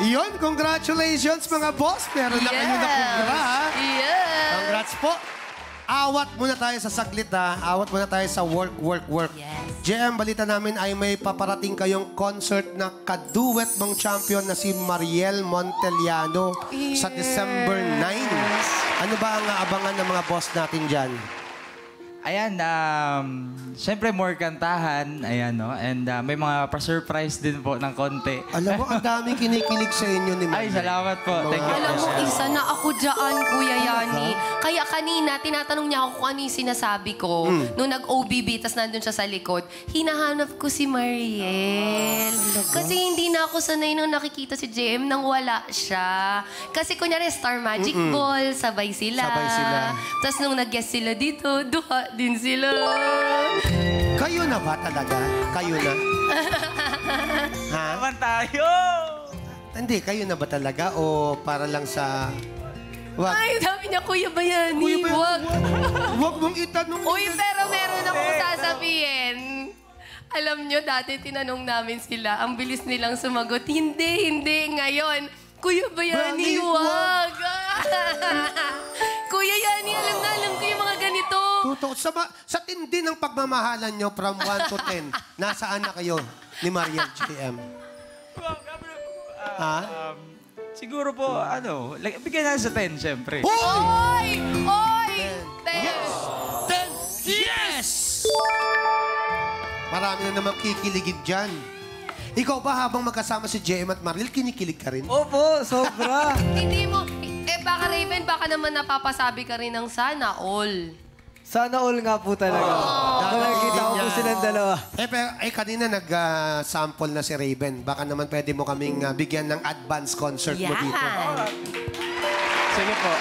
Yun, congratulations mga boss. Meron na kayo na kumpra, ha? Yes. Congrats po. Awat muna tayo sa saglit, ha? Awat muna tayo sa work. Yes. JM, balita namin ay may paparating kayong concert na kaduet mong champion na si Mariel Monteliano sa December 9. Ano ba ang abangan ng mga boss natin dyan? Ayan, syempre more kantahan, ayan, no? And may mga pa-surprise din po ng konti. Alam mo, ang daming kinikilig sa inyo ni Ay, Mariel. salamat po. Thank you. Alam mo, isa na ako dyan, Kuya Yani. Kaya kanina, tinatanong niya ako kung ano yung sinasabi ko. Nung nag-OBB, tas nandun siya sa likod, hinahanap ko si Mariel. Kasi hindi na ako sanay nung nakikita si JM nang wala siya. Kasi kunyari, Star Magic Ball, sabay sila. Sabay sila. Tapos nung nag-guest sila dito, duha din sila. Kayo na ba talaga? Kayo na? Ha? Naman tayo! Hindi, kayo na ba talaga? O para lang sa... Wag. Ay, sabi niya, Kuya Bayani, Kuya Bayani, wag. Wag mong itanong. Uy, pero meron akong sasabihin. Alam niyo, dati tinanong namin sila, ang bilis nilang sumagot, hindi, ngayon. Kuya Bayani, Bayani, wag. Kuya Yani, alam ko yung mga ganito. Totoo. Sa tindi ng pagmamahalan nyo from 1 to 10, nasaan na kayo ni Mariel JM? Ha? Siguro po, like, bigyan na sa 10, syempre. Oy! Yes! Marami na naman kikiligid dyan. Ikaw ba habang magkasama si JM at Mariel, kinikilig ka rin? Opo, sobra. Hindi mo, baka Raven, baka naman napapasabi ka rin ng sana all. Sana all nga po talaga. Nakikita ko po silang dalawa. Kanina nag-sample na si Raven. Baka naman pwede mo kaming bigyan ng advance concert mo dito. Sige po,